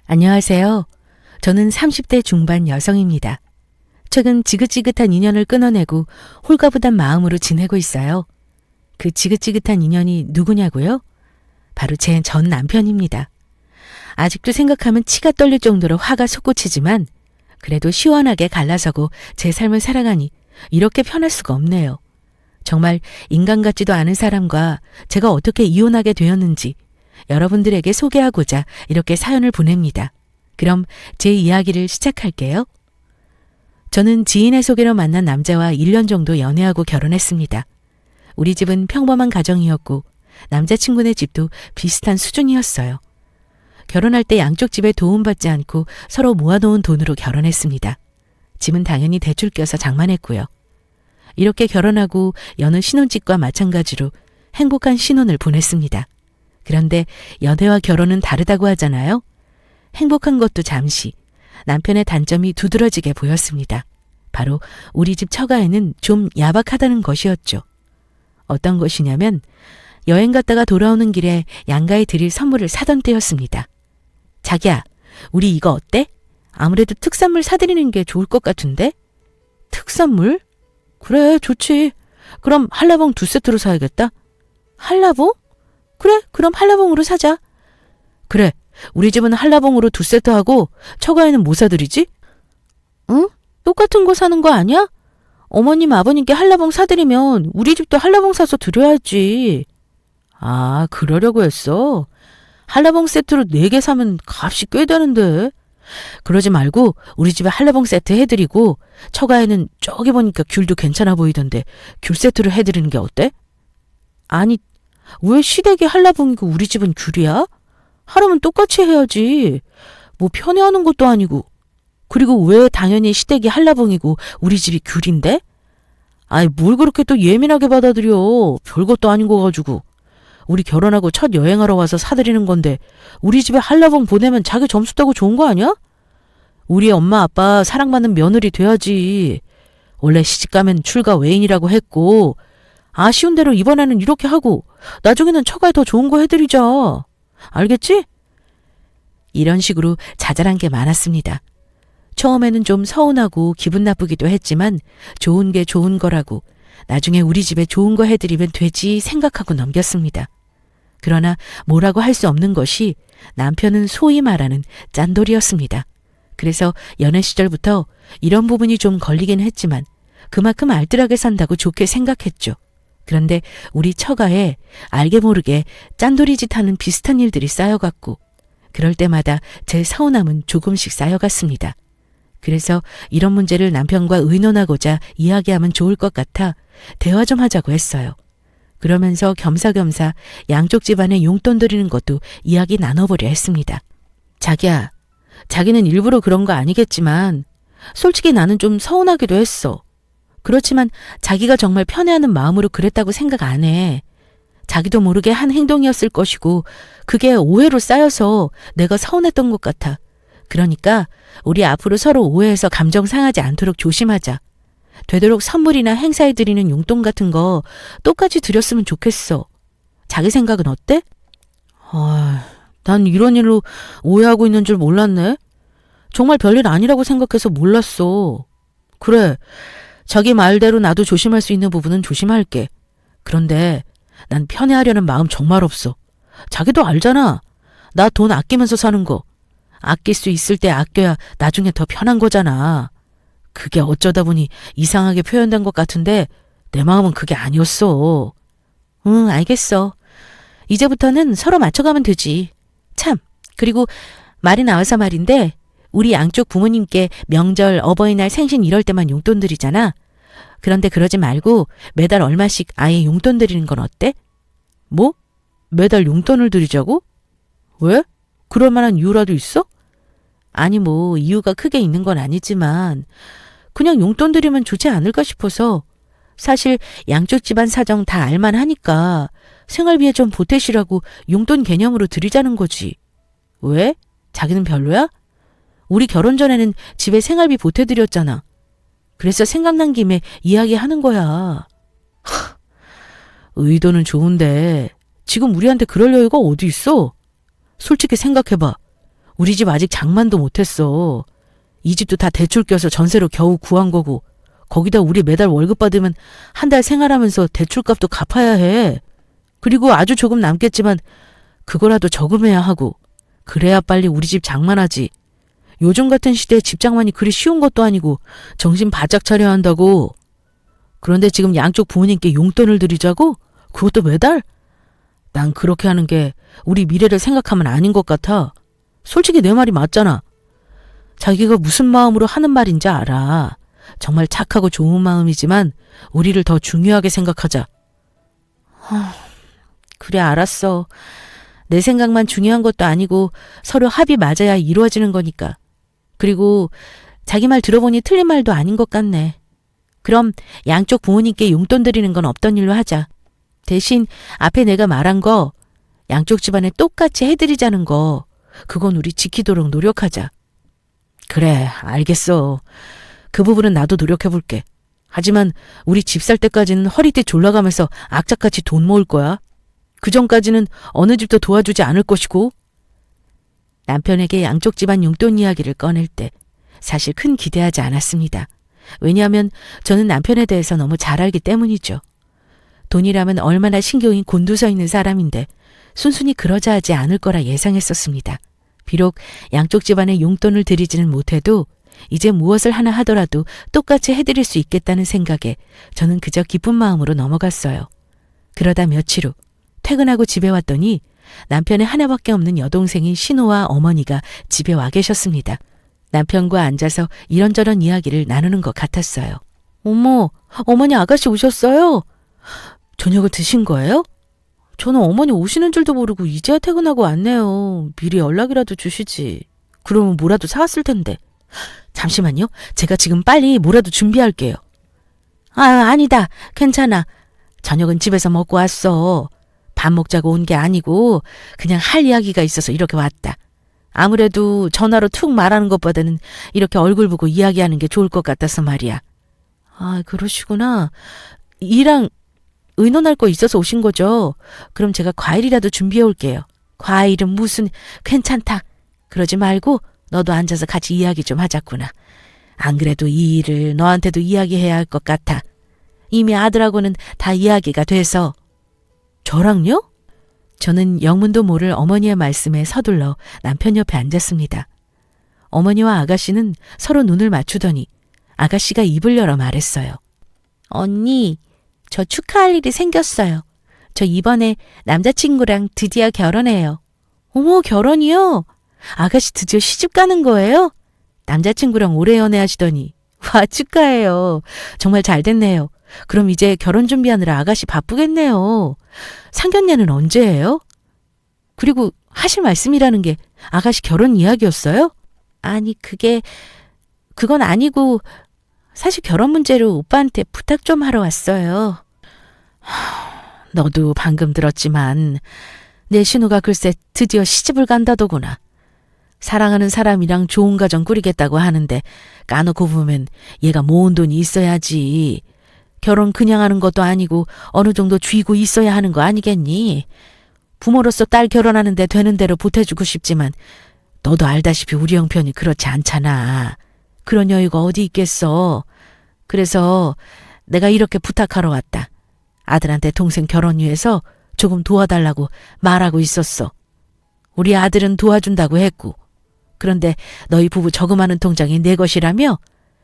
안녕하세요. 저는 30대 중반 여성입니다. 최근 지긋지긋한 인연을 끊어내고 홀가분한 마음으로 지내고 있어요. 그 지긋지긋한 인연이 누구냐고요? 바로 제 전 남편입니다. 아직도 생각하면 치가 떨릴 정도로 화가 솟구치지만 그래도 시원하게 갈라서고 제 삶을 살아가니 이렇게 편할 수가 없네요. 정말 인간 같지도 않은 사람과 제가 어떻게 이혼하게 되었는지 여러분들에게 소개하고자 이렇게 사연을 보냅니다. 그럼 제 이야기를 시작할게요. 저는 지인의 소개로 만난 남자와 1년 정도 연애하고 결혼했습니다. 우리 집은 평범한 가정이었고 남자친구네 집도 비슷한 수준이었어요. 결혼할 때 양쪽 집에 도움받지 않고 서로 모아놓은 돈으로 결혼했습니다. 집은 당연히 대출 껴서 장만했고요. 이렇게 결혼하고 여느 신혼집과 마찬가지로 행복한 신혼을 보냈습니다. 그런데 연애와 결혼은 다르다고 하잖아요. 행복한 것도 잠시, 남편의 단점이 두드러지게 보였습니다. 바로 우리 집 처가에는 좀 야박하다는 것이었죠. 어떤 것이냐면 여행 갔다가 돌아오는 길에 양가에 드릴 선물을 사던 때였습니다. 자기야, 우리 이거 어때? 아무래도 특산물 사드리는 게 좋을 것 같은데? 특산물? 그래, 좋지. 그럼 한라봉 2세트로 사야겠다. 한라봉? 그래, 그럼 한라봉으로 사자. 그래, 우리 집은 한라봉으로 2세트 하고 처가에는 뭐 사드리지? 응? 똑같은 거 사는 거 아니야? 어머님, 아버님께 한라봉 사드리면 우리 집도 한라봉 사서 드려야지. 아, 그러려고 했어? 한라봉 세트로 4개 사면 값이 꽤 되는데. 그러지 말고 우리 집에 한라봉 세트 해드리고 처가에는 저기 보니까 귤도 괜찮아 보이던데 귤 세트로 해드리는 게 어때? 아니, 왜 시댁이 한라봉이고 우리 집은 귤이야? 하려면 똑같이 해야지. 뭐 편애하는 것도 아니고. 그리고 왜 당연히 시댁이 한라봉이고 우리 집이 귤인데? 아이, 뭘 그렇게 또 예민하게 받아들여. 별것도 아닌 거 가지고. 우리 결혼하고 첫 여행하러 와서 사드리는 건데 우리 집에 한라봉 보내면 자기 점수 따고 좋은 거 아니야? 우리 엄마 아빠 사랑받는 며느리 돼야지. 원래 시집가면 출가 외인이라고 했고 아쉬운 대로 이번에는 이렇게 하고 나중에는 처가에 더 좋은 거 해드리자. 알겠지? 이런 식으로 자잘한 게 많았습니다. 처음에는 좀 서운하고 기분 나쁘기도 했지만 좋은 게 좋은 거라고 나중에 우리 집에 좋은 거 해드리면 되지 생각하고 넘겼습니다. 그러나 뭐라고 할 수 없는 것이 남편은 소위 말하는 짠돌이었습니다. 그래서 연애 시절부터 이런 부분이 좀 걸리긴 했지만 그만큼 알뜰하게 산다고 좋게 생각했죠. 그런데 우리 처가에 알게 모르게 짠돌이 짓 하는 비슷한 일들이 쌓여갔고 그럴 때마다 제 서운함은 조금씩 쌓여갔습니다. 그래서 이런 문제를 남편과 의논하고자 이야기하면 좋을 것 같아 대화 좀 하자고 했어요. 그러면서 겸사겸사 양쪽 집안에 용돈 드리는 것도 이야기 나눠보려 했습니다. 자기야, 자기는 일부러 그런 거 아니겠지만 솔직히 나는 좀 서운하기도 했어. 그렇지만 자기가 정말 편애하는 마음으로 그랬다고 생각 안 해. 자기도 모르게 한 행동이었을 것이고 그게 오해로 쌓여서 내가 서운했던 것 같아. 그러니까 우리 앞으로 서로 오해해서 감정 상하지 않도록 조심하자. 되도록 선물이나 행사에 드리는 용돈 같은 거 똑같이 드렸으면 좋겠어. 자기 생각은 어때? 난 이런 일로 오해하고 있는 줄 몰랐네. 정말 별일 아니라고 생각해서 몰랐어. 그래, 자기 말대로 나도 조심할 수 있는 부분은 조심할게. 그런데 난 편애하려는 마음 정말 없어. 자기도 알잖아. 나 돈 아끼면서 사는 거. 아낄 수 있을 때 아껴야 나중에 더 편한 거잖아. 그게 어쩌다 보니 이상하게 표현된 것 같은데 내 마음은 그게 아니었어. 응, 알겠어. 이제부터는 서로 맞춰가면 되지. 참, 그리고 말이 나와서 말인데 우리 양쪽 부모님께 명절, 어버이날, 생신 이럴 때만 용돈 드리잖아. 그런데 그러지 말고 매달 얼마씩 아예 용돈 드리는 건 어때? 뭐? 매달 용돈을 드리자고? 왜? 그럴 만한 이유라도 있어? 아니, 뭐 이유가 크게 있는 건 아니지만 그냥 용돈 드리면 좋지 않을까 싶어서. 사실 양쪽 집안 사정 다 알만하니까 생활비에 좀 보태시라고 용돈 개념으로 드리자는 거지. 왜? 자기는 별로야? 우리 결혼 전에는 집에 생활비 보태드렸잖아. 그래서 생각난 김에 이야기하는 거야. 의도는 좋은데 지금 우리한테 그럴 여유가 어디 있어? 솔직히 생각해봐. 우리 집 아직 장만도 못했어. 이 집도 다 대출 껴서 전세로 겨우 구한 거고 거기다 우리 매달 월급 받으면 한 달 생활하면서 대출값도 갚아야 해. 그리고 아주 조금 남겠지만 그거라도 저금해야 하고 그래야 빨리 우리 집 장만하지. 요즘 같은 시대에 집 장만이 그리 쉬운 것도 아니고 정신 바짝 차려야 한다고. 그런데 지금 양쪽 부모님께 용돈을 드리자고? 그것도 매달? 난 그렇게 하는 게 우리 미래를 생각하면 아닌 것 같아. 솔직히 내 말이 맞잖아. 자기가 무슨 마음으로 하는 말인지 알아. 정말 착하고 좋은 마음이지만 우리를 더 중요하게 생각하자. 그래, 알았어. 내 생각만 중요한 것도 아니고 서로 합이 맞아야 이루어지는 거니까. 그리고 자기 말 들어보니 틀린 말도 아닌 것 같네. 그럼 양쪽 부모님께 용돈 드리는 건 없던 일로 하자. 대신 앞에 내가 말한 거 양쪽 집안에 똑같이 해드리자는 거 그건 우리 지키도록 노력하자. 그래, 알겠어. 그 부분은 나도 노력해볼게. 하지만 우리 집 살 때까지는 허리띠 졸라가면서 악착같이 돈 모을 거야. 그 전까지는 어느 집도 도와주지 않을 것이고. 남편에게 양쪽 집안 용돈 이야기를 꺼낼 때 사실 큰 기대하지 않았습니다. 왜냐하면 저는 남편에 대해서 너무 잘 알기 때문이죠. 돈이라면 얼마나 신경이 곤두서 있는 사람인데 순순히 그러자 하지 않을 거라 예상했었습니다. 비록 양쪽 집안에 용돈을 드리지는 못해도 이제 무엇을 하나 하더라도 똑같이 해드릴 수 있겠다는 생각에 저는 그저 기쁜 마음으로 넘어갔어요. 그러다 며칠 후 퇴근하고 집에 왔더니 남편의 하나밖에 없는 여동생인 신호와 어머니가 집에 와 계셨습니다. 남편과 앉아서 이런저런 이야기를 나누는 것 같았어요. 어머, 어머니 아가씨 오셨어요? 저녁을 드신 거예요? 저는 어머니 오시는 줄도 모르고 이제야 퇴근하고 왔네요. 미리 연락이라도 주시지. 그러면 뭐라도 사왔을 텐데. 잠시만요. 제가 지금 빨리 뭐라도 준비할게요. 아니다. 괜찮아. 저녁은 집에서 먹고 왔어. 밥 먹자고 온 게 아니고 그냥 할 이야기가 있어서 이렇게 왔다. 아무래도 전화로 툭 말하는 것보다는 이렇게 얼굴 보고 이야기하는 게 좋을 것 같아서 말이야. 아, 그러시구나. 이랑 의논할 거 있어서 오신 거죠? 그럼 제가 과일이라도 준비해 올게요. 과일은 무슨 괜찮다. 그러지 말고 너도 앉아서 같이 이야기 좀 하자꾸나. 안 그래도 이 일을 너한테도 이야기해야 할 것 같아. 이미 아들하고는 다 이야기가 돼서. 저랑요? 저는 영문도 모를 어머니의 말씀에 서둘러 남편 옆에 앉았습니다. 어머니와 아가씨는 서로 눈을 맞추더니 아가씨가 입을 열어 말했어요. 언니, 저 축하할 일이 생겼어요. 저 이번에 남자친구랑 드디어 결혼해요. 어머, 결혼이요? 아가씨 드디어 시집 가는 거예요? 남자친구랑 오래 연애하시더니. 와, 축하해요. 정말 잘 됐네요. 그럼 이제 결혼 준비하느라 아가씨 바쁘겠네요. 상견례는 언제예요? 그리고 하실 말씀이라는 게 아가씨 결혼 이야기였어요? 아니, 그건 아니고 사실 결혼 문제로 오빠한테 부탁 좀 하러 왔어요. 너도 방금 들었지만 내 신우가 글쎄 드디어 시집을 간다더구나. 사랑하는 사람이랑 좋은 가정 꾸리겠다고 하는데 까놓고 보면 얘가 모은 돈이 있어야지. 결혼 그냥 하는 것도 아니고 어느 정도 쥐고 있어야 하는 거 아니겠니? 부모로서 딸 결혼하는데 되는 대로 보태주고 싶지만 너도 알다시피 우리 형편이 그렇지 않잖아. 그런 여유가 어디 있겠어. 그래서 내가 이렇게 부탁하러 왔다. 아들한테 동생 결혼 위해서 조금 도와달라고 말하고 있었어. 우리 아들은 도와준다고 했고. 그런데 너희 부부 저금하는 통장이 내 것이라며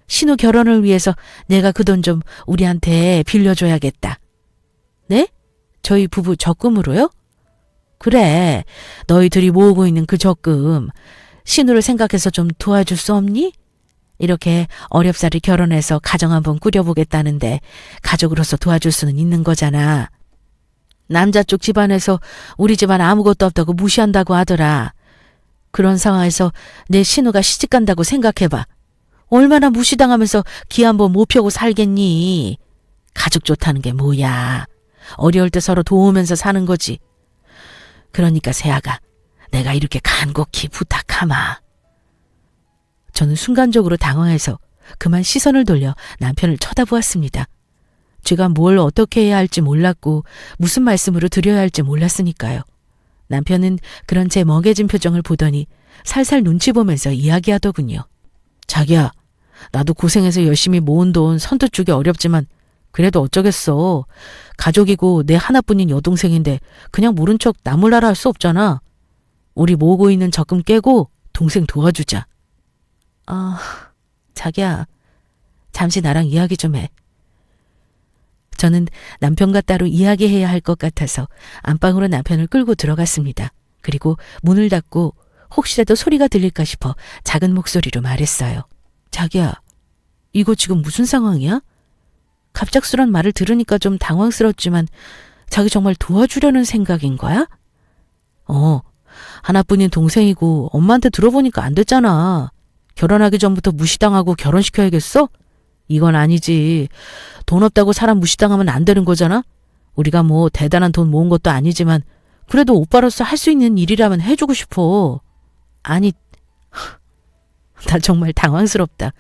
신우 결혼을 위해서 내가 그 돈 좀 우리한테 빌려줘야겠다. 네? 저희 부부 적금으로요? 그래, 너희들이 모으고 있는 그 적금 신우를 생각해서 좀 도와줄 수 없니? 이렇게 어렵사리 결혼해서 가정 한번 꾸려보겠다는데 가족으로서 도와줄 수는 있는 거잖아. 남자 쪽 집안에서 우리 집안 아무것도 없다고 무시한다고 하더라. 그런 상황에서 내 신우가 시집간다고 생각해봐. 얼마나 무시당하면서 기 한번 못 펴고 살겠니? 가족 좋다는 게 뭐야. 어려울 때 서로 도우면서 사는 거지. 그러니까 세아가 내가 이렇게 간곡히 부탁하마. 저는 순간적으로 당황해서 그만 시선을 돌려 남편을 쳐다보았습니다. 제가 뭘 어떻게 해야 할지 몰랐고 무슨 말씀으로 드려야 할지 몰랐으니까요. 남편은 그런 제 멍해진 표정을 보더니 살살 눈치 보면서 이야기하더군요. 자기야, 나도 고생해서 열심히 모은 돈 선뜻 주기 어렵지만 그래도 어쩌겠어. 가족이고 내 하나뿐인 여동생인데 그냥 모른 척 나몰라라 할 수 없잖아. 우리 모으고 있는 적금 깨고 동생 도와주자. 자기야, 잠시 나랑 이야기 좀 해. 저는 남편과 따로 이야기해야 할 것 같아서 안방으로 남편을 끌고 들어갔습니다. 그리고 문을 닫고 혹시라도 소리가 들릴까 싶어 작은 목소리로 말했어요. 자기야, 이거 지금 무슨 상황이야? 갑작스런 말을 들으니까 좀 당황스럽지만 자기 정말 도와주려는 생각인 거야? 하나뿐인 동생이고 엄마한테 들어보니까 안 됐잖아. 결혼하기 전부터 무시당하고 결혼시켜야겠어? 이건 아니지. 돈 없다고 사람 무시당하면 안 되는 거잖아? 우리가 뭐 대단한 돈 모은 것도 아니지만 그래도 오빠로서 할 수 있는 일이라면 해주고 싶어. 아니, 나 정말 당황스럽다.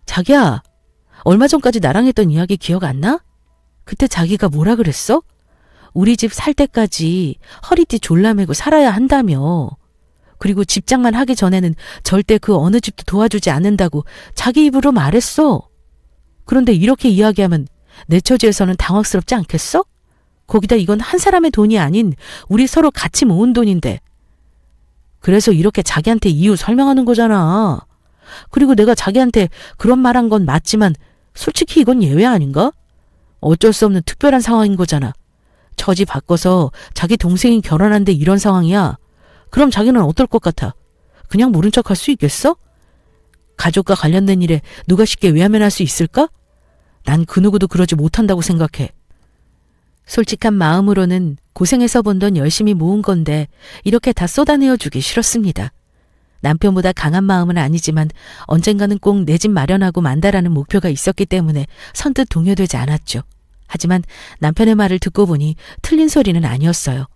자기야, 얼마 전까지 나랑 했던 이야기 기억 안 나? 그때 자기가 뭐라 그랬어? 우리 집 살 때까지 허리띠 졸라매고 살아야 한다며. 그리고 집장만 하기 전에는 절대 그 어느 집도 도와주지 않는다고 자기 입으로 말했어. 그런데 이렇게 이야기하면 내 처지에서는 당황스럽지 않겠어? 거기다 이건 한 사람의 돈이 아닌 우리 서로 같이 모은 돈인데. 그래서 이렇게 자기한테 이유 설명하는 거잖아. 그리고 내가 자기한테 그런 말한 건 맞지만 솔직히 이건 예외 아닌가? 어쩔 수 없는 특별한 상황인 거잖아. 처지 바꿔서 자기 동생이 결혼한데 이런 상황이야. 그럼 자기는 어떨 것 같아? 그냥 모른 척 할 수 있겠어? 가족과 관련된 일에 누가 쉽게 외면할 수 있을까? 난 그 누구도 그러지 못한다고 생각해. 솔직한 마음으로는 고생해서 번 돈 열심히 모은 건데 이렇게 다 쏟아내어 주기 싫었습니다. 남편보다 강한 마음은 아니지만 언젠가는 꼭 내 집 마련하고 만다라는 목표가 있었기 때문에 선뜻 동요되지 않았죠. 하지만 남편의 말을 듣고 보니 틀린 소리는 아니었어요.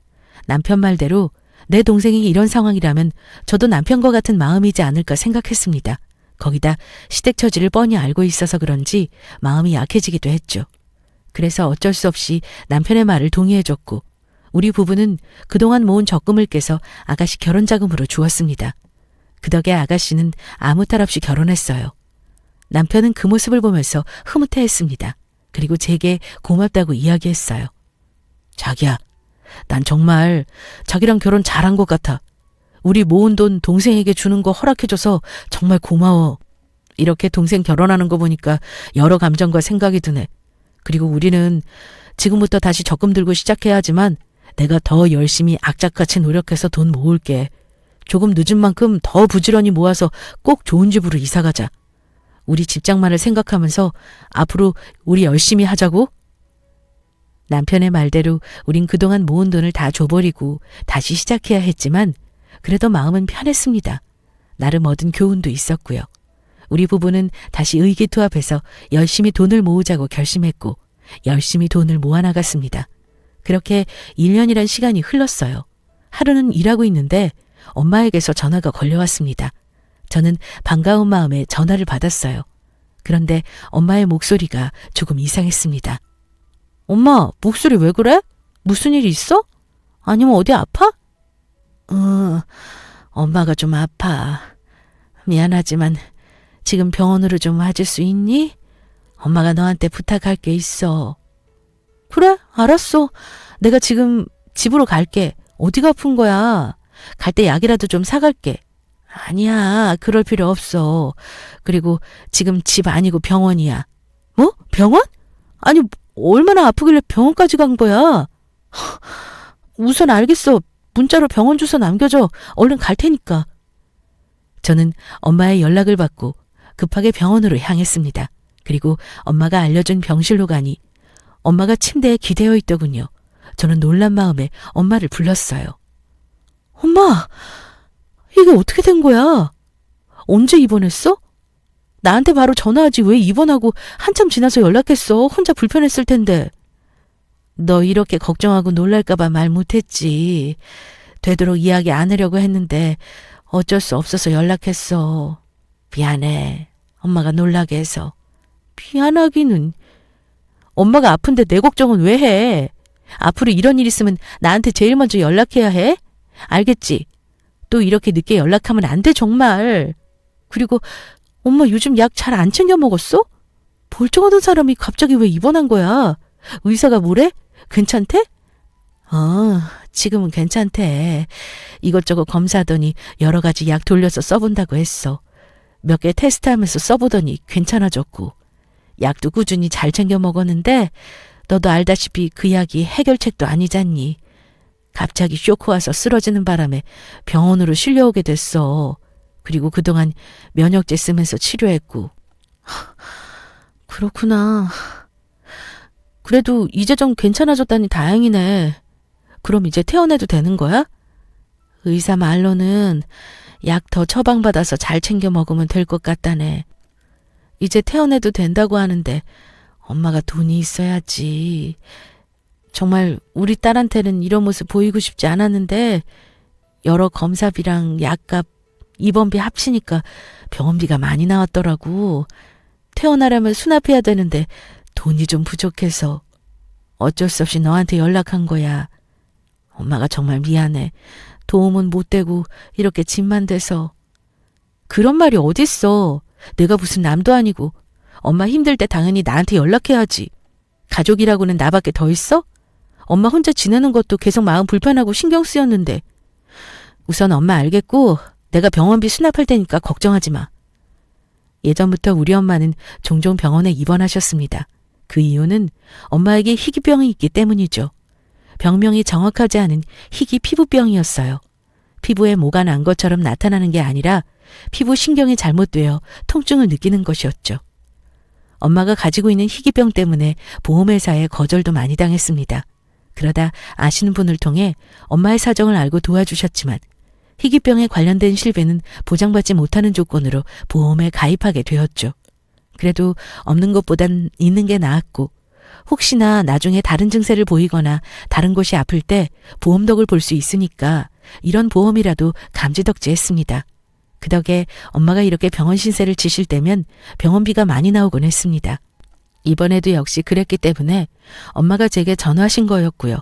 남편 말대로 내 동생이 이런 상황이라면 저도 남편과 같은 마음이지 않을까 생각했습니다. 거기다 시댁 처지를 뻔히 알고 있어서 그런지 마음이 약해지기도 했죠. 그래서 어쩔 수 없이 남편의 말을 동의해줬고 우리 부부는 그동안 모은 적금을 깨서 아가씨 결혼자금으로 주었습니다. 그 덕에 아가씨는 아무 탈 없이 결혼했어요. 남편은 그 모습을 보면서 흐뭇해했습니다. 그리고 제게 고맙다고 이야기했어요. 자기야, 난 정말 자기랑 결혼 잘한 것 같아. 우리 모은 돈 동생에게 주는 거 허락해줘서 정말 고마워. 이렇게 동생 결혼하는 거 보니까 여러 감정과 생각이 드네. 그리고 우리는 지금부터 다시 적금 들고 시작해야 하지만 내가 더 열심히 악착같이 노력해서 돈 모을게. 조금 늦은 만큼 더 부지런히 모아서 꼭 좋은 집으로 이사가자. 우리 집장만을 생각하면서 앞으로 우리 열심히 하자고. 남편의 말대로 우린 그동안 모은 돈을 다 줘버리고 다시 시작해야 했지만 그래도 마음은 편했습니다. 나름 얻은 교훈도 있었고요. 우리 부부는 다시 의기투합해서 열심히 돈을 모으자고 결심했고 열심히 돈을 모아나갔습니다. 그렇게 1년이란 시간이 흘렀어요. 하루는 일하고 있는데 엄마에게서 전화가 걸려왔습니다. 저는 반가운 마음에 전화를 받았어요. 그런데 엄마의 목소리가 조금 이상했습니다. 엄마, 목소리 왜 그래? 무슨 일 있어? 아니면 어디 아파? 엄마가 좀 아파. 미안하지만 지금 병원으로 좀 와줄 수 있니? 엄마가 너한테 부탁할 게 있어. 그래, 알았어. 내가 지금 집으로 갈게. 어디가 아픈 거야? 갈 때 약이라도 좀 사갈게. 아니야, 그럴 필요 없어. 그리고 지금 집 아니고 병원이야. 뭐? 병원? 아니, 얼마나 아프길래 병원까지 간 거야? 우선 알겠어. 문자로 병원 주소 남겨줘. 얼른 갈 테니까. 저는 엄마의 연락을 받고 급하게 병원으로 향했습니다. 그리고 엄마가 알려준 병실로 가니 엄마가 침대에 기대어 있더군요. 저는 놀란 마음에 엄마를 불렀어요. 엄마, 이게 어떻게 된 거야? 언제 입원했어? 나한테 바로 전화하지 왜 입원하고 한참 지나서 연락했어? 혼자 불편했을 텐데. 너 이렇게 걱정하고 놀랄까봐 말 못했지. 되도록 이야기 안 하려고 했는데 어쩔 수 없어서 연락했어. 미안해. 엄마가 놀라게 해서. 미안하기는. 엄마가 아픈데 내 걱정은 왜 해? 앞으로 이런 일 있으면 나한테 제일 먼저 연락해야 해? 알겠지? 또 이렇게 늦게 연락하면 안 돼, 정말. 그리고 엄마 요즘 약 잘 안 챙겨 먹었어? 멀쩡하던 사람이 갑자기 왜 입원한 거야? 의사가 뭐래? 괜찮대? 지금은 괜찮대. 이것저것 검사하더니 여러 가지 약 돌려서 써본다고 했어. 몇 개 테스트하면서 써보더니 괜찮아졌고. 약도 꾸준히 잘 챙겨 먹었는데 너도 알다시피 그 약이 해결책도 아니잖니. 갑자기 쇼크 와서 쓰러지는 바람에 병원으로 실려오게 됐어. 그리고 그동안 면역제 쓰면서 치료했고. 그렇구나. 그래도 이제 좀 괜찮아졌다니 다행이네. 그럼 이제 퇴원해도 되는 거야? 의사 말로는 약 더 처방받아서 잘 챙겨 먹으면 될 것 같다네. 이제 퇴원해도 된다고 하는데 엄마가 돈이 있어야지. 정말 우리 딸한테는 이런 모습 보이고 싶지 않았는데 여러 검사비랑 약값, 입원비 합치니까 병원비가 많이 나왔더라고. 퇴원하려면 수납해야 되는데 돈이 좀 부족해서 어쩔 수 없이 너한테 연락한 거야. 엄마가 정말 미안해. 도움은 못 되고 이렇게 짐만 돼서. 그런 말이 어딨어. 내가 무슨 남도 아니고. 엄마 힘들 때 당연히 나한테 연락해야지. 가족이라고는 나밖에 더 있어? 엄마 혼자 지내는 것도 계속 마음 불편하고 신경 쓰였는데. 우선 엄마 알겠고 내가 병원비 수납할 테니까 걱정하지 마. 예전부터 우리 엄마는 종종 병원에 입원하셨습니다. 그 이유는 엄마에게 희귀병이 있기 때문이죠. 병명이 정확하지 않은 희귀 피부병이었어요. 피부에 뭐가 난 것처럼 나타나는 게 아니라 피부 신경이 잘못되어 통증을 느끼는 것이었죠. 엄마가 가지고 있는 희귀병 때문에 보험회사에 거절도 많이 당했습니다. 그러다 아시는 분을 통해 엄마의 사정을 알고 도와주셨지만 희귀병에 관련된 실비는 보장받지 못하는 조건으로 보험에 가입하게 되었죠. 그래도 없는 것보단 있는 게 나았고 혹시나 나중에 다른 증세를 보이거나 다른 곳이 아플 때 보험덕을 볼 수 있으니까 이런 보험이라도 감지덕지했습니다. 그 덕에 엄마가 이렇게 병원 신세를 지실 때면 병원비가 많이 나오곤 했습니다. 이번에도 역시 그랬기 때문에 엄마가 제게 전화하신 거였고요.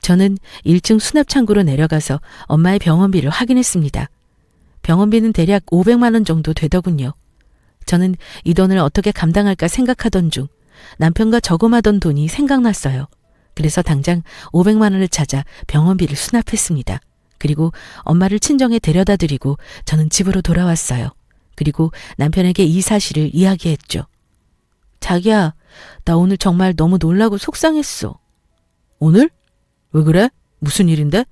저는 1층 수납창고로 내려가서 엄마의 병원비를 확인했습니다. 병원비는 대략 500만 원 정도 되더군요. 저는 이 돈을 어떻게 감당할까 생각하던 중 남편과 저금하던 돈이 생각났어요. 그래서 당장 500만 원을 찾아 병원비를 수납했습니다. 그리고 엄마를 친정에 데려다 드리고 저는 집으로 돌아왔어요. 그리고 남편에게 이 사실을 이야기했죠. 자기야, 나 오늘 정말 너무 놀라고 속상했어. 오늘? 왜 그래? 무슨 일인데?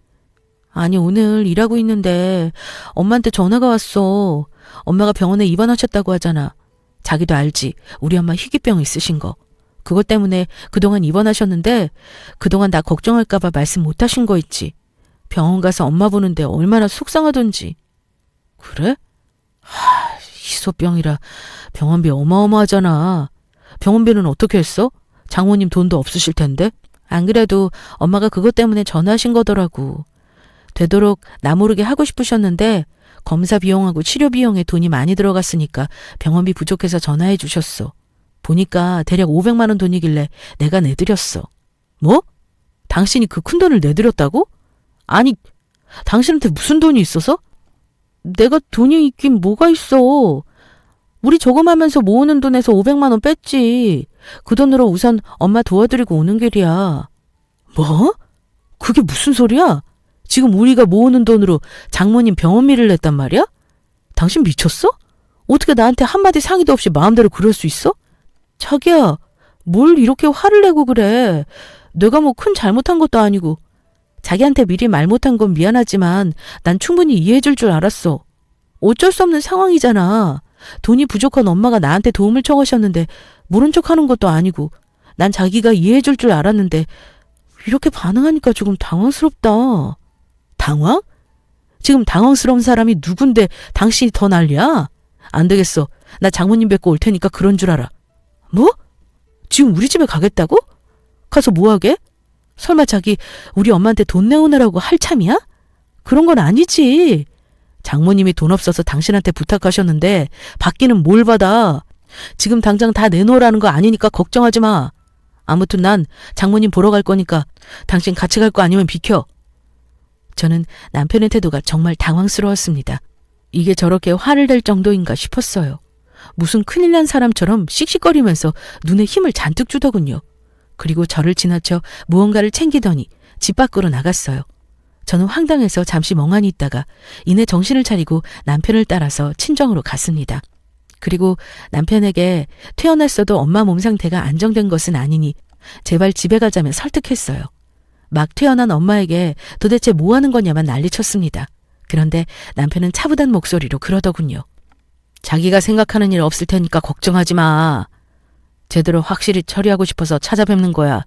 아니, 오늘 일하고 있는데 엄마한테 전화가 왔어. 엄마가 병원에 입원하셨다고 하잖아. 자기도 알지. 우리 엄마 희귀병 있으신 거. 그것 때문에 그동안 입원하셨는데 그동안 나 걱정할까 봐 말씀 못 하신 거 있지. 병원 가서 엄마 보는데 얼마나 속상하던지. 그래? 희소병이라 병원비 어마어마하잖아. 병원비는 어떻게 했어? 장모님 돈도 없으실 텐데. 안 그래도 엄마가 그것 때문에 전화하신 거더라고. 되도록 나 모르게 하고 싶으셨는데 검사 비용하고 치료 비용에 돈이 많이 들어갔으니까 병원비 부족해서 전화해 주셨어. 보니까 대략 500만 원 돈이길래 내가 내드렸어. 뭐? 당신이 그 큰 돈을 내드렸다고? 아니, 당신한테 무슨 돈이 있어서? 내가 돈이 있긴 뭐가 있어. 우리 저금하면서 모으는 돈에서 500만 원 뺐지. 그 돈으로 우선 엄마 도와드리고 오는 길이야. 뭐? 그게 무슨 소리야? 지금 우리가 모으는 돈으로 장모님 병원비를 냈단 말이야? 당신 미쳤어? 어떻게 나한테 한마디 상의도 없이 마음대로 그럴 수 있어? 자기야, 뭘 이렇게 화를 내고 그래. 내가 뭐 큰 잘못한 것도 아니고. 자기한테 미리 말 못한 건 미안하지만 난 충분히 이해해줄 줄 알았어. 어쩔 수 없는 상황이잖아. 돈이 부족한 엄마가 나한테 도움을 청하셨는데 모른 척하는 것도 아니고 난 자기가 이해해줄 줄 알았는데 이렇게 반응하니까 조금 당황스럽다. 당황? 지금 당황스러운 사람이 누군데 당신이 더 난리야? 안 되겠어. 나 장모님 뵙고 올 테니까 그런 줄 알아. 뭐? 지금 우리 집에 가겠다고? 가서 뭐 하게? 설마 자기 우리 엄마한테 돈 내오느라고 할 참이야? 그런 건 아니지. 장모님이 돈 없어서 당신한테 부탁하셨는데 받기는 뭘 받아. 지금 당장 다 내놓으라는 거 아니니까 걱정하지 마. 아무튼 난 장모님 보러 갈 거니까 당신 같이 갈 거 아니면 비켜. 저는 남편의 태도가 정말 당황스러웠습니다. 이게 저렇게 화를 낼 정도인가 싶었어요. 무슨 큰일 난 사람처럼 씩씩거리면서 눈에 힘을 잔뜩 주더군요. 그리고 저를 지나쳐 무언가를 챙기더니 집 밖으로 나갔어요. 저는 황당해서 잠시 멍하니 있다가 이내 정신을 차리고 남편을 따라서 친정으로 갔습니다. 그리고 남편에게 퇴원했어도 엄마 몸 상태가 안정된 것은 아니니 제발 집에 가자며 설득했어요. 막 퇴원한 엄마에게 도대체 뭐 하는 거냐만 난리쳤습니다. 그런데 남편은 차분한 목소리로 그러더군요. 자기가 생각하는 일 없을 테니까 걱정하지 마. 제대로 확실히 처리하고 싶어서 찾아뵙는 거야.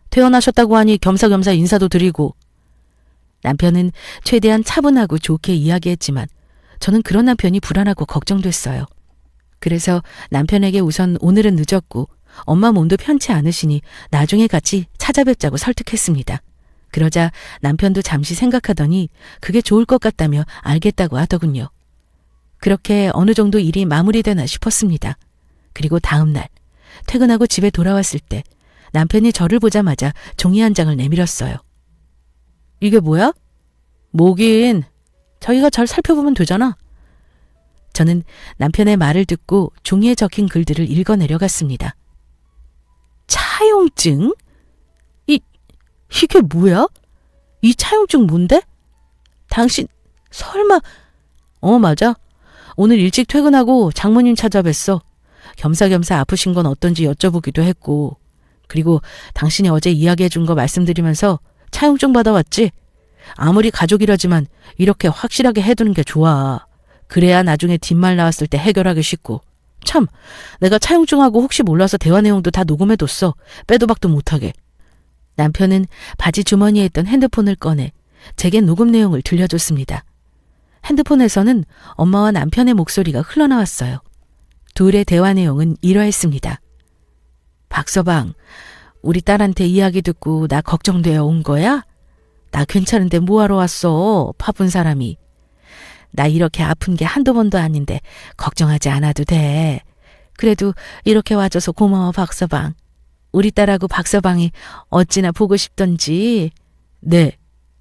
퇴원하셨다고 하니 겸사겸사 인사도 드리고. 남편은 최대한 차분하고 좋게 이야기했지만 저는 그런 남편이 불안하고 걱정됐어요. 그래서 남편에게 우선 오늘은 늦었고 엄마 몸도 편치 않으시니 나중에 같이 찾아뵙자고 설득했습니다. 그러자 남편도 잠시 생각하더니 그게 좋을 것 같다며 알겠다고 하더군요. 그렇게 어느 정도 일이 마무리되나 싶었습니다. 그리고 다음 날 퇴근하고 집에 돌아왔을 때 남편이 저를 보자마자 종이 한 장을 내밀었어요. 이게 뭐야? 뭐긴. 자기가 잘 살펴보면 되잖아. 저는 남편의 말을 듣고 종이에 적힌 글들을 읽어 내려갔습니다. 차용증? 이게 뭐야? 이 차용증 뭔데? 당신 설마... 맞아. 오늘 일찍 퇴근하고 장모님 찾아뵀어. 겸사겸사 아프신 건 어떤지 여쭤보기도 했고, 그리고 당신이 어제 이야기해 준 거 말씀드리면서 차용증 받아왔지? 아무리 가족이라지만 이렇게 확실하게 해두는 게 좋아. 그래야 나중에 뒷말 나왔을 때 해결하기 쉽고. 참, 내가 차용증하고 혹시 몰라서 대화 내용도 다 녹음해뒀어. 빼도 박도 못하게. 남편은 바지 주머니에 있던 핸드폰을 꺼내 제게 녹음 내용을 들려줬습니다. 핸드폰에서는 엄마와 남편의 목소리가 흘러나왔어요. 둘의 대화 내용은 이러했습니다. 박서방, 우리 딸한테 이야기 듣고 나 걱정되어 온 거야? 나 괜찮은데 뭐하러 왔어, 바쁜 사람이. 나 이렇게 아픈 게 한두 번도 아닌데 걱정하지 않아도 돼. 그래도 이렇게 와줘서 고마워, 박서방. 우리 딸하고 박서방이 어찌나 보고 싶던지. 네,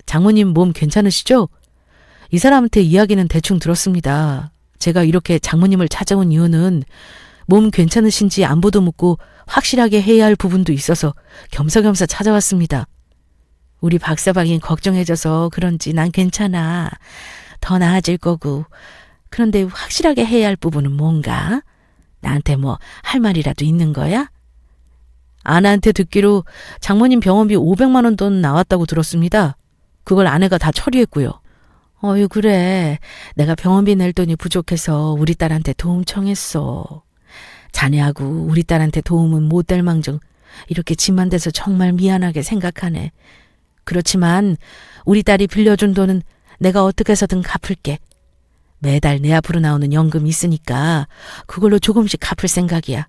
장모님 몸 괜찮으시죠? 이 사람한테 이야기는 대충 들었습니다. 제가 이렇게 장모님을 찾아온 이유는 몸 괜찮으신지 안부도 묻고 확실하게 해야 할 부분도 있어서 겸사겸사 찾아왔습니다. 우리 박서방이 걱정해줘서 그런지 난 괜찮아. 더 나아질 거고. 그런데 확실하게 해야 할 부분은 뭔가? 나한테 뭐 할 말이라도 있는 거야? 아내한테 듣기로 장모님 병원비 500만 원 돈 나왔다고 들었습니다. 그걸 아내가 다 처리했고요. 어휴, 그래. 내가 병원비 낼 돈이 부족해서 우리 딸한테 도움 청했어. 자네하고 우리 딸한테 도움은 못 될 망정 이렇게 집만 돼서 정말 미안하게 생각하네. 그렇지만 우리 딸이 빌려준 돈은 내가 어떻게 해서든 갚을게. 매달 내 앞으로 나오는 연금 있으니까 그걸로 조금씩 갚을 생각이야.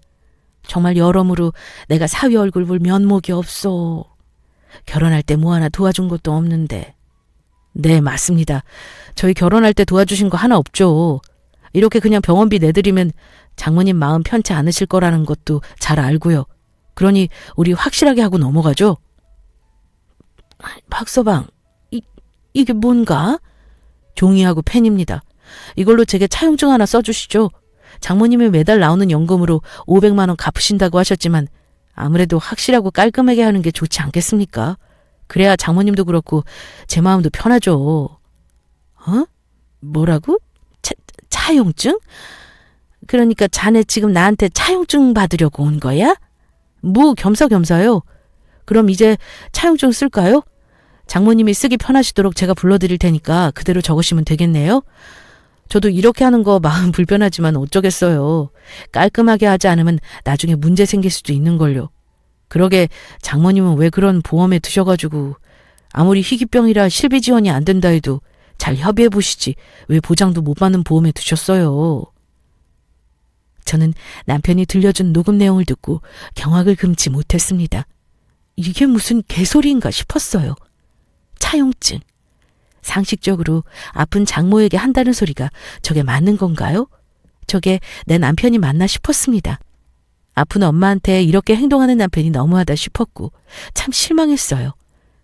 정말 여러모로 내가 사위 얼굴 볼 면목이 없어. 결혼할 때 뭐 하나 도와준 것도 없는데. 네, 맞습니다. 저희 결혼할 때 도와주신 거 하나 없죠. 이렇게 그냥 병원비 내드리면 장모님 마음 편치 않으실 거라는 것도 잘 알고요. 그러니 우리 확실하게 하고 넘어가죠. 박서방, 이게 뭔가? 종이하고 펜입니다. 이걸로 제게 차용증 하나 써주시죠. 장모님이 매달 나오는 연금으로 500만 원 갚으신다고 하셨지만 아무래도 확실하고 깔끔하게 하는 게 좋지 않겠습니까? 그래야 장모님도 그렇고 제 마음도 편하죠. 뭐라고? 차용증? 그러니까 자네 지금 나한테 차용증 받으려고 온 거야? 뭐 겸사겸사요. 그럼 이제 차용증 쓸까요? 장모님이 쓰기 편하시도록 제가 불러드릴 테니까 그대로 적으시면 되겠네요. 저도 이렇게 하는 거 마음 불편하지만 어쩌겠어요. 깔끔하게 하지 않으면 나중에 문제 생길 수도 있는걸요. 그러게 장모님은 왜 그런 보험에 드셔가지고 아무리 희귀병이라 실비 지원이 안 된다 해도 잘 협의해 보시지 왜 보장도 못 받는 보험에 드셨어요. 저는 남편이 들려준 녹음 내용을 듣고 경악을 금치 못했습니다. 이게 무슨 개소리인가 싶었어요. 차용증. 상식적으로 아픈 장모에게 한다는 소리가 저게 맞는 건가요? 저게 내 남편이 맞나 싶었습니다. 아픈 엄마한테 이렇게 행동하는 남편이 너무하다 싶었고 참 실망했어요.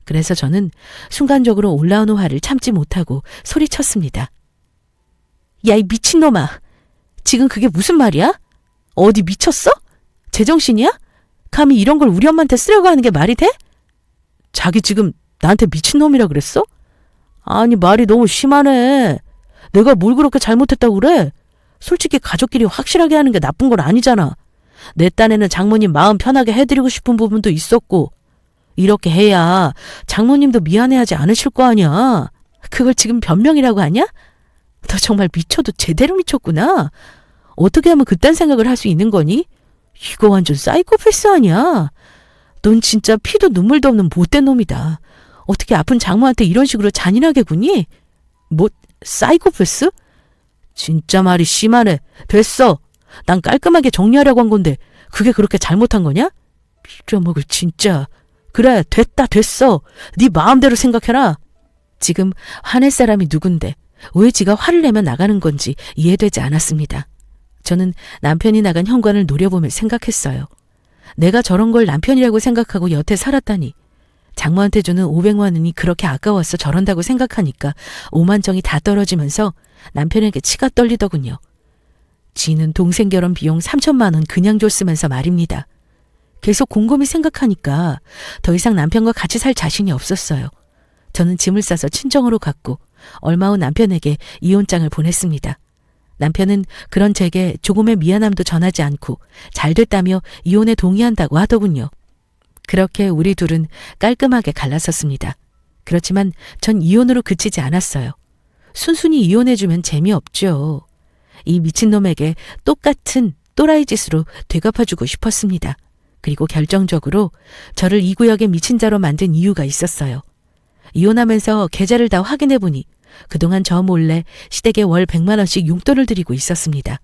그래서 저는 순간적으로 올라오는 화를 참지 못하고 소리쳤습니다. 야, 이 미친놈아! 지금 그게 무슨 말이야? 어디 미쳤어? 제정신이야? 감히 이런 걸 우리 엄마한테 쓰려고 하는 게 말이 돼? 자기 지금 나한테 미친놈이라 그랬어? 아니, 말이 너무 심하네. 내가 뭘 그렇게 잘못했다고 그래? 솔직히 가족끼리 확실하게 하는 게 나쁜 건 아니잖아. 내 딴에는 장모님 마음 편하게 해드리고 싶은 부분도 있었고, 이렇게 해야 장모님도 미안해하지 않으실 거 아니야. 그걸 지금 변명이라고 하냐? 너 정말 미쳐도 제대로 미쳤구나. 어떻게 하면 그딴 생각을 할 수 있는 거니? 이거 완전 사이코패스 아니야. 넌 진짜 피도 눈물도 없는 못된 놈이다. 어떻게 아픈 장모한테 이런 식으로 잔인하게 구니? 뭐, 사이코패스? 진짜 말이 심하네. 됐어. 난 깔끔하게 정리하려고 한 건데 그게 그렇게 잘못한 거냐? 빌어먹을 진짜. 그래, 됐어. 네 마음대로 생각해라. 지금 화낼 사람이 누군데 왜 지가 화를 내며 나가는 건지 이해되지 않았습니다. 저는 남편이 나간 현관을 노려보며 생각했어요. 내가 저런 걸 남편이라고 생각하고 여태 살았다니. 장모한테 주는 500만 원이 그렇게 아까워서 저런다고 생각하니까 오만정이 다 떨어지면서 남편에게 치가 떨리더군요. 지는 동생 결혼 비용 3천만 원 그냥 줬으면서 말입니다. 계속 곰곰이 생각하니까 더 이상 남편과 같이 살 자신이 없었어요. 저는 짐을 싸서 친정으로 갔고 얼마 후 남편에게 이혼장을 보냈습니다. 남편은 그런 제게 조금의 미안함도 전하지 않고 잘 됐다며 이혼에 동의한다고 하더군요. 그렇게 우리 둘은 깔끔하게 갈라섰습니다. 그렇지만 전 이혼으로 그치지 않았어요. 순순히 이혼해주면 재미없죠. 이 미친놈에게 똑같은 또라이 짓으로 되갚아주고 싶었습니다. 그리고 결정적으로 저를 이 구역의 미친 자로 만든 이유가 있었어요. 이혼하면서 계좌를 다 확인해보니 그동안 저 몰래 시댁에 월 100만 원씩 용돈을 드리고 있었습니다.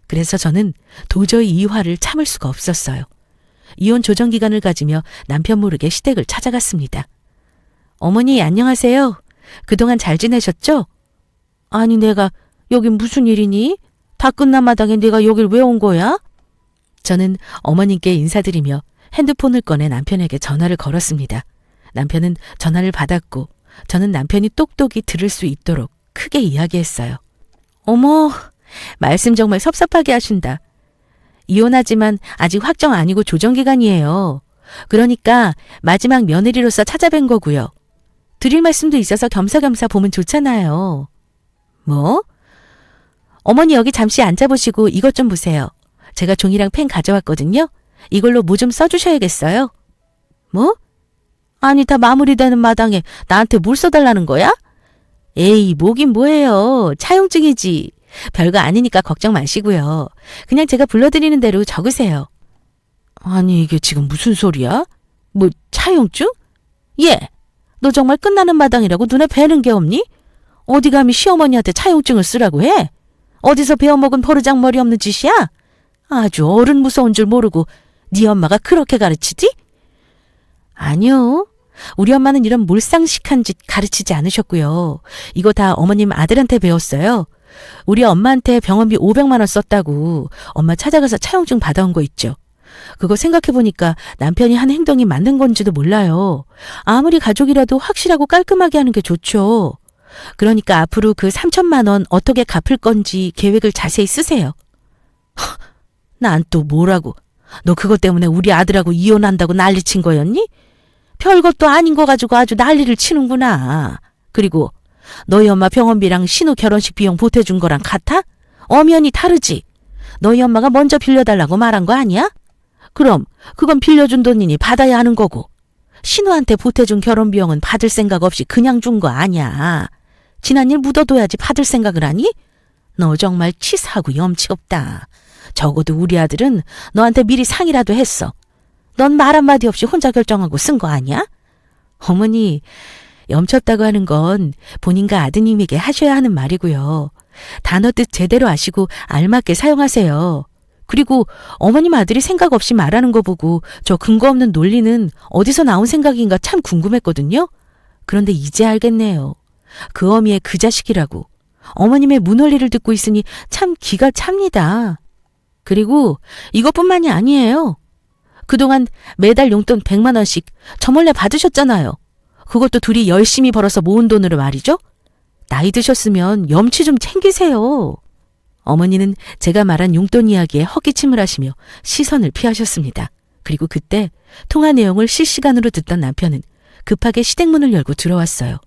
그래서 저는 도저히 이 화를 참을 수가 없었어요. 이혼 조정기간을 가지며 남편 모르게 시댁을 찾아갔습니다. 어머니 안녕하세요. 그동안 잘 지내셨죠? 아니 내가 여긴 무슨 일이니? 다 끝난 마당에 내가 여길 왜 온 거야? 저는 어머님께 인사드리며 핸드폰을 꺼내 남편에게 전화를 걸었습니다. 남편은 전화를 받았고 저는 남편이 똑똑히 들을 수 있도록 크게 이야기했어요. 어머, 말씀 정말 섭섭하게 하신다. 이혼하지만 아직 확정 아니고 조정기간이에요. 그러니까 마지막 며느리로서 찾아뵌 거고요. 드릴 말씀도 있어서 겸사겸사 보면 좋잖아요. 뭐? 어머니 여기 잠시 앉아보시고 이것 좀 보세요. 제가 종이랑 펜 가져왔거든요. 이걸로 뭐 좀 써주셔야겠어요. 뭐? 아니 다 마무리되는 마당에 나한테 뭘 써달라는 거야? 에이 뭐긴 뭐예요. 차용증이지. 별거 아니니까 걱정 마시고요. 그냥 제가 불러드리는 대로 적으세요. 아니 이게 지금 무슨 소리야? 뭐 차용증? 예. 너 정말 끝나는 마당이라고 눈에 뵈는 게 없니? 어디 감히 시어머니한테 차용증을 쓰라고 해? 어디서 배워먹은 버르장머리 없는 짓이야? 아주 어른 무서운 줄 모르고 네 엄마가 그렇게 가르치지? 아니요. 우리 엄마는 이런 몰상식한 짓 가르치지 않으셨고요. 이거 다 어머님 아들한테 배웠어요. 우리 엄마한테 병원비 500만 원 썼다고 엄마 찾아가서 차용증 받아온 거 있죠. 그거 생각해보니까 남편이 한 행동이 맞는 건지도 몰라요. 아무리 가족이라도 확실하고 깔끔하게 하는 게 좋죠. 그러니까 앞으로 그 3천만 원 어떻게 갚을 건지 계획을 자세히 쓰세요. 난 또 뭐라고. 너 그것 때문에 우리 아들하고 이혼한다고 난리친 거였니? 별것도 아닌 거 가지고 아주 난리를 치는구나. 그리고 너희 엄마 병원비랑 신우 결혼식 비용 보태준 거랑 같아? 엄연히 다르지. 너희 엄마가 먼저 빌려달라고 말한 거 아니야? 그럼 그건 빌려준 돈이니 받아야 하는 거고. 신우한테 보태준 결혼비용은 받을 생각 없이 그냥 준 거 아니야. 지난 일 묻어둬야지 받을 생각을 하니? 너 정말 치사하고 염치 없다. 적어도 우리 아들은 너한테 미리 상의라도 했어. 넌 말 한마디 없이 혼자 결정하고 쓴 거 아니야? 어머니, 염쳤다고 하는 건 본인과 아드님에게 하셔야 하는 말이고요. 단어 뜻 제대로 아시고 알맞게 사용하세요. 그리고 어머님 아들이 생각 없이 말하는 거 보고 저 근거 없는 논리는 어디서 나온 생각인가 참 궁금했거든요. 그런데 이제 알겠네요. 그 어미의 그 자식이라고. 어머님의 무논리를 듣고 있으니 참 기가 찹니다. 그리고 이것뿐만이 아니에요. 그동안 매달 용돈 100만 원씩 저 몰래 받으셨잖아요. 그것도 둘이 열심히 벌어서 모은 돈으로 말이죠. 나이 드셨으면 염치 좀 챙기세요. 어머니는 제가 말한 용돈 이야기에 헛기침을 하시며 시선을 피하셨습니다. 그리고 그때 통화 내용을 실시간으로 듣던 남편은 급하게 시댁문을 열고 들어왔어요.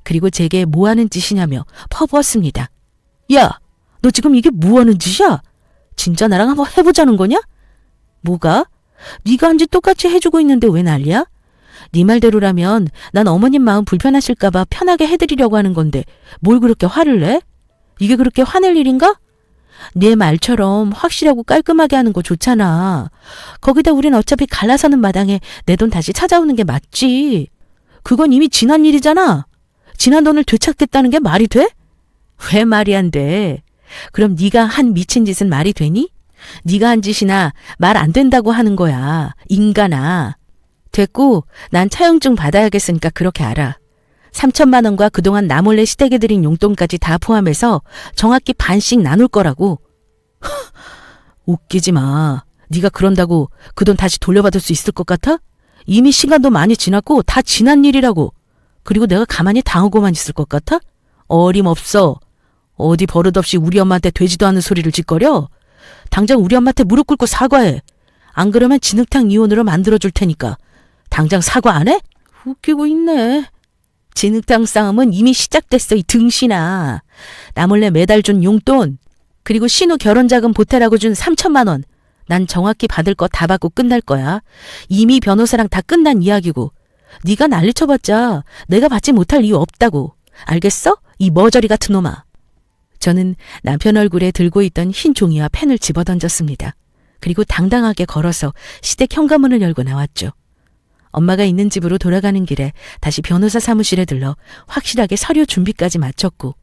그리고 제게 뭐 하는 짓이냐며 퍼부었습니다. 야, 너 지금 이게 뭐 하는 짓이야? 진짜 나랑 한번 해보자는 거냐? 뭐가? 네가 한 짓 똑같이 해주고 있는데 왜 난리야? 네 말대로라면 난 어머님 마음 불편하실까 봐 편하게 해드리려고 하는 건데 뭘 그렇게 화를 내? 이게 그렇게 화낼 일인가? 네 말처럼 확실하고 깔끔하게 하는 거 좋잖아. 거기다 우린 어차피 갈라서는 마당에 내 돈 다시 찾아오는 게 맞지. 그건 이미 지난 일이잖아. 지난 돈을 되찾겠다는 게 말이 돼? 왜 말이 안 돼? 그럼 네가 한 미친 짓은 말이 되니? 네가 한 짓이나 말 안 된다고 하는 거야. 인간아. 됐고 난 차용증 받아야겠으니까 그렇게 알아. 3천만 원과 그동안 나 몰래 시댁에 드린 용돈까지 다 포함해서 정확히 반씩 나눌 거라고. 웃기지 마. 네가 그런다고 그 돈 다시 돌려받을 수 있을 것 같아? 이미 시간도 많이 지났고 다 지난 일이라고. 그리고 내가 가만히 당하고만 있을 것 같아? 어림없어. 어디 버릇없이 우리 엄마한테 되지도 않은 소리를 짓거려? 당장 우리 엄마한테 무릎 꿇고 사과해. 안 그러면 진흙탕 이혼으로 만들어줄 테니까. 당장 사과 안 해? 웃기고 있네. 진흙탕 싸움은 이미 시작됐어, 이 등신아. 나 몰래 매달 준 용돈, 그리고 신우 결혼자금 보태라고 준 3천만 원. 난 정확히 받을 거 다 받고 끝날 거야. 이미 변호사랑 다 끝난 이야기고. 네가 난리쳐봤자 내가 받지 못할 이유 없다고. 알겠어? 이 머저리 같은 놈아. 저는 남편 얼굴에 들고 있던 흰 종이와 펜을 집어던졌습니다. 그리고 당당하게 걸어서 시댁 현관문을 열고 나왔죠. 엄마가 있는 집으로 돌아가는 길에 다시 변호사 사무실에 들러 확실하게 서류 준비까지 마쳤고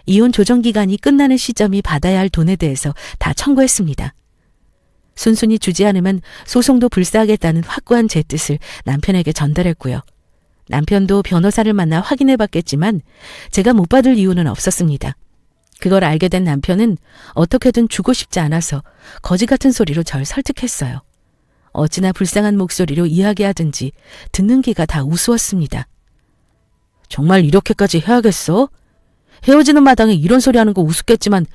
이혼 조정기간이 끝나는 시점이 받아야 할 돈에 대해서 다 청구했습니다. 순순히 주지 않으면 소송도 불사하겠다는 확고한 제 뜻을 남편에게 전달했고요. 남편도 변호사를 만나 확인해 봤겠지만 제가 못 받을 이유는 없었습니다. 그걸 알게 된 남편은 어떻게든 주고 싶지 않아서 거지 같은 소리로 절 설득했어요. 어찌나 불쌍한 목소리로 이야기하든지 듣는 귀가 다 우스웠습니다. 정말 이렇게까지 해야겠어? 헤어지는 마당에 이런 소리 하는 거 우습겠지만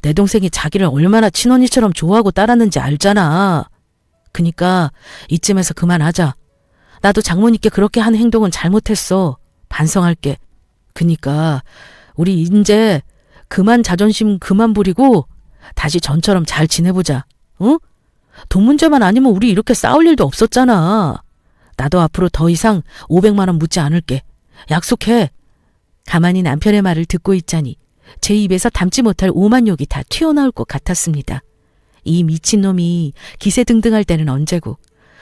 내 동생이 자기를 얼마나 친언니처럼 좋아하고 따랐는지 알잖아. 그니까 이쯤에서 그만하자. 나도 장모님께 그렇게 한 행동은 잘못했어. 반성할게. 그니까 우리 이제 그만 자존심 그만 부리고 다시 전처럼 잘 지내보자. 응? 돈 문제만 아니면 우리 이렇게 싸울 일도 없었잖아. 나도 앞으로 더 이상 500만 원 묻지 않을게. 약속해. 가만히 남편의 말을 듣고 있자니 제 입에서 담지 못할 오만 욕이 다 튀어나올 것 같았습니다. 이 미친놈이 기세등등할 때는 언제고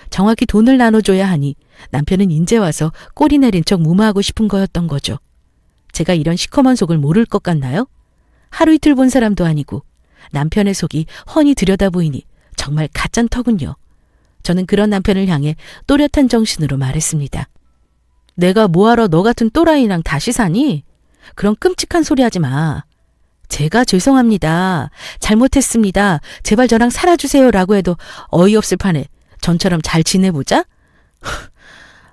정확히 돈을 나눠줘야 하니 남편은 인제 와서 꼬리 내린 척 무마하고 싶은 거였던 거죠. 제가 이런 시커먼 속을 모를 것 같나요? 하루 이틀 본 사람도 아니고 남편의 속이 훤히 들여다보이니 정말 가짠터군요. 저는 그런 남편을 향해 또렷한 정신으로 말했습니다. 내가 뭐하러 너 같은 또라이랑 다시 사니? 그런 끔찍한 소리 하지 마. 제가 죄송합니다. 잘못했습니다. 제발 저랑 살아주세요 라고 해도 어이없을 판에 전처럼 잘 지내보자?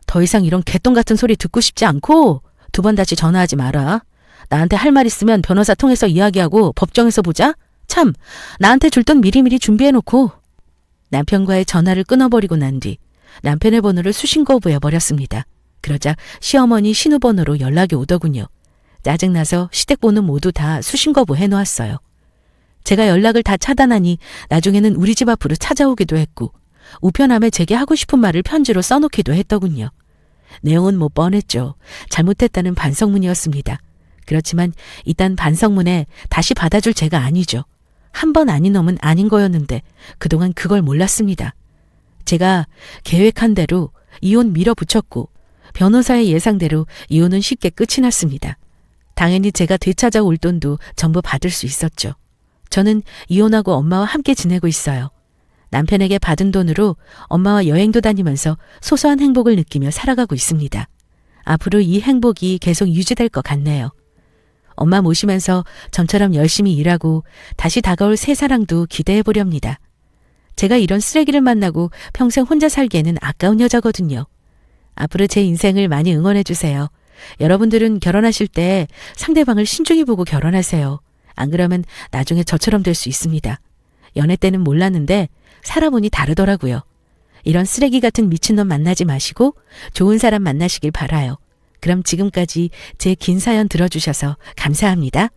더 이상 이런 개똥 같은 소리 듣고 싶지 않고 2번 다시 전화하지 마라. 나한테 할 말 있으면 변호사 통해서 이야기하고 법정에서 보자. 참, 나한테 줄 돈 미리미리 준비해놓고. 남편과의 전화를 끊어버리고 난 뒤 남편의 번호를 수신 거부해버렸습니다. 그러자 시어머니 신우번호로 연락이 오더군요. 짜증나서 시댁번호 모두 다 수신 거부해놓았어요. 제가 연락을 다 차단하니 나중에는 우리 집 앞으로 찾아오기도 했고 우편함에 제게 하고 싶은 말을 편지로 써놓기도 했더군요. 내용은 뭐 뻔했죠. 잘못했다는 반성문이었습니다. 그렇지만 이딴 반성문에 다시 받아줄 제가 아니죠. 한 번 아닌 놈은 아닌 거였는데 그동안 그걸 몰랐습니다. 제가 계획한 대로 이혼 밀어붙였고 변호사의 예상대로 이혼은 쉽게 끝이 났습니다. 당연히 제가 되찾아올 돈도 전부 받을 수 있었죠. 저는 이혼하고 엄마와 함께 지내고 있어요. 남편에게 받은 돈으로 엄마와 여행도 다니면서 소소한 행복을 느끼며 살아가고 있습니다. 앞으로 이 행복이 계속 유지될 것 같네요. 엄마 모시면서 전처럼 열심히 일하고 다시 다가올 새 사랑도 기대해보렵니다. 제가 이런 쓰레기를 만나고 평생 혼자 살기에는 아까운 여자거든요. 앞으로 제 인생을 많이 응원해 주세요. 여러분들은 결혼하실 때 상대방을 신중히 보고 결혼하세요. 안 그러면 나중에 저처럼 될 수 있습니다. 연애 때는 몰랐는데 살아보니 다르더라고요. 이런 쓰레기 같은 미친놈 만나지 마시고 좋은 사람 만나시길 바라요. 그럼 지금까지 제 긴 사연 들어주셔서 감사합니다.